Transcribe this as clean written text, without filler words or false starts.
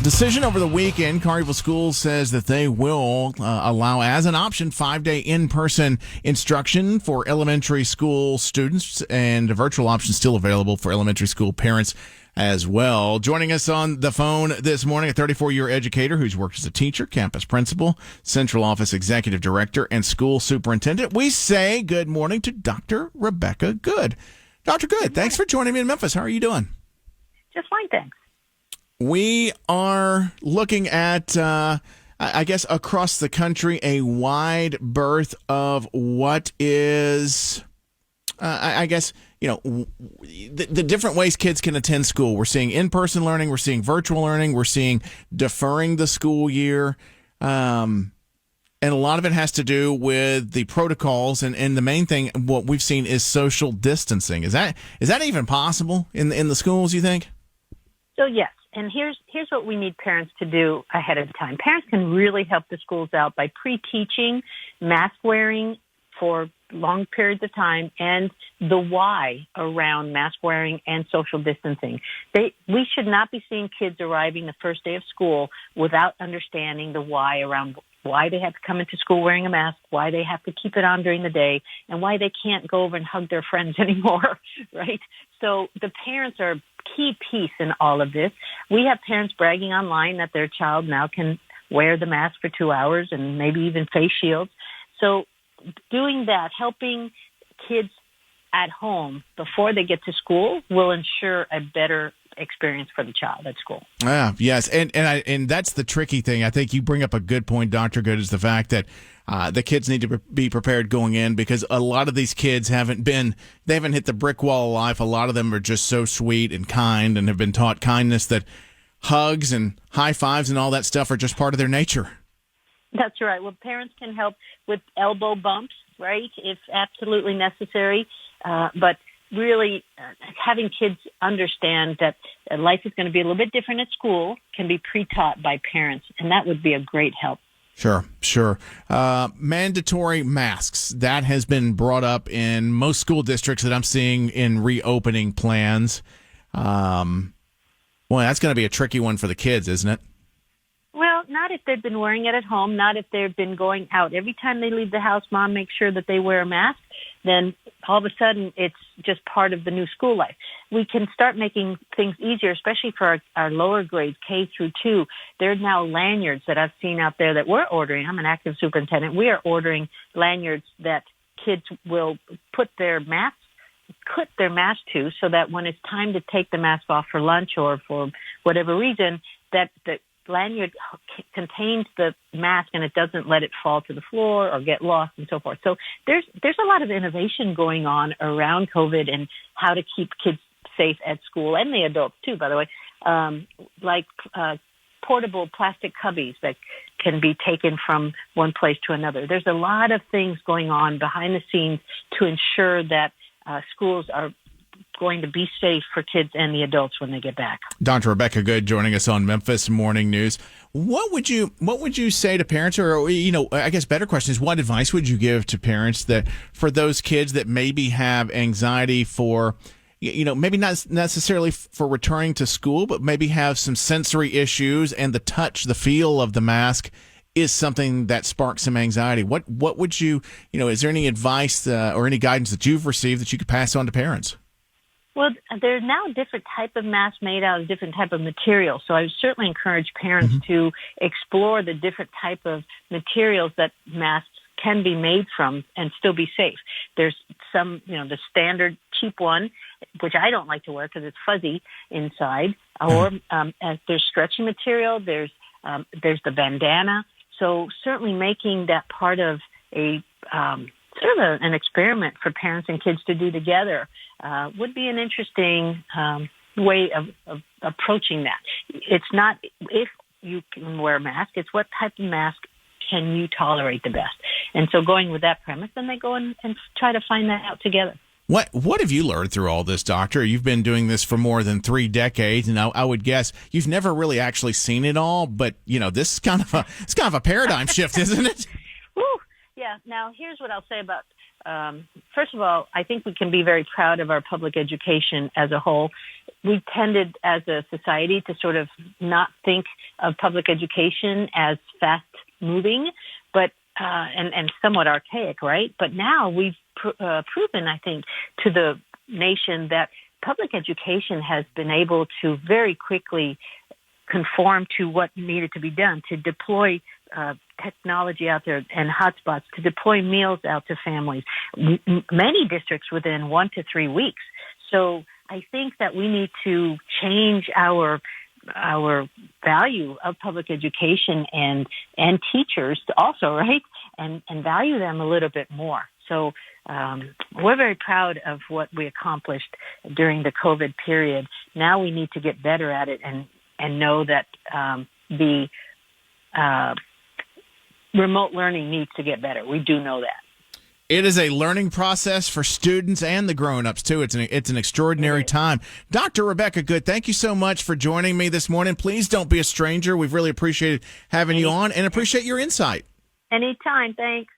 Decision over the weekend, Collierville Schools says that they will allow as an option 5-day in-person instruction for elementary school students, and a virtual option still available for elementary school parents as well. Joining us on the phone this morning, a 34-year educator who's worked as a teacher, campus principal, central office executive director, and school superintendent. We say good morning to Dr. Rebecca Good. Dr. Good, thanks for joining me in Memphis. How are you doing? Just fine, thanks. We are looking at, I guess, across the country, a wide berth of what is, the different ways kids can attend school. We're seeing in-person learning. We're seeing virtual learning. We're seeing deferring the school year. And a lot of it has to do with the protocols. And the main thing, what we've seen, is social distancing. Is that even possible in the schools, you think? So, yes. And here's what we need parents to do ahead of time. Parents can really help the schools out by pre-teaching mask wearing for long periods of time and the why around mask wearing and social distancing. We should not be seeing kids arriving the first day of school without understanding the why around why they have to come into school wearing a mask, why they have to keep it on during the day, and why they can't go over and hug their friends anymore, right? So the parents are a key piece in all of this. We have parents bragging online that their child now can wear the mask for 2 hours and maybe even face shields. So doing that, helping kids at home before they get to school, will ensure a better experience for the child at school. Yes, and that's the tricky thing. I think you bring up a good point, Dr. Good, is the fact that the kids need to be prepared going in, because a lot of these kids haven't hit the brick wall of life. A lot of them are just so sweet and kind and have been taught kindness that hugs and high fives and all that stuff are just part of their nature. That's right. Well, parents can help with elbow bumps, right, if absolutely necessary. But really having kids understand that life is going to be a little bit different at school can be pre-taught by parents, and that would be a great help. Sure. Mandatory masks, that has been brought up in most school districts that I'm seeing in reopening plans. Well, that's going to be a tricky one for the kids, isn't it? Well, not if they've been wearing it at home, not if they've been going out. Every time they leave the house, mom makes sure that they wear a mask. Then all of a sudden it's just part of the new school life. We can start making things easier, especially for our lower grades, K through 2. There are now lanyards that I've seen out there that we're ordering. I'm an active superintendent. We are ordering lanyards that kids will put their mask to, so that when it's time to take the mask off for lunch or for whatever reason, that the lanyard contains the mask and it doesn't let it fall to the floor or get lost and so forth. So there's a lot of innovation going on around COVID and how to keep kids safe at school, and the adults too, by the way, like portable plastic cubbies that can be taken from one place to another. There's a lot of things going on behind the scenes to ensure that schools are going to be safe for kids and the adults when they get back. Dr. Rebecca Good joining us on Memphis Morning News. What would you say to parents, or I guess better question is, what advice would you give to parents that for those kids that maybe have anxiety for, maybe not necessarily for returning to school, but maybe have some sensory issues and the touch, the feel of the mask is something that sparks some anxiety? What would you, is there any advice or any guidance that you've received that you could pass on to parents? Well, there's now a different type of mask made out of different type of material. So I would certainly encourage parents to explore the different type of materials that masks can be made from and still be safe. There's some, the standard cheap one, which I don't like to wear because it's fuzzy inside, or there's stretchy material, there's the bandana. So certainly making that part of a sort of an experiment for parents and kids to do together would be an interesting way of approaching that. It's not if you can wear a mask, it's what type of mask can you tolerate the best. And so going with that premise, then they go and try to find that out together. What have you learned through all this, Doctor? You've been doing this for more than 3 decades, and I would guess you've never really actually seen it all. But this is kind of a paradigm shift, isn't it? Woo. Yeah. Now, here's what I'll say about first of all, I think we can be very proud of our public education as a whole. We tended as a society to sort of not think of public education as fast moving, but and somewhat archaic, right? But now we've proven, I think, to the nation that public education has been able to very quickly conform to what needed to be done, to deploy technology out there and hotspots, to deploy meals out to families, many districts within 1 to 3 weeks. So I think that we need to change our value of public education and teachers also, right? And value them a little bit more. So we're very proud of what we accomplished during the COVID period. Now we need to get better at it and know that the remote learning needs to get better. We do know that. It is a learning process for students and the grown-ups, too. It's an extraordinary time. Dr. Rebecca Good, thank you so much for joining me this morning. Please don't be a stranger. We've really appreciated having you on and appreciate your insight. Anytime. Thanks.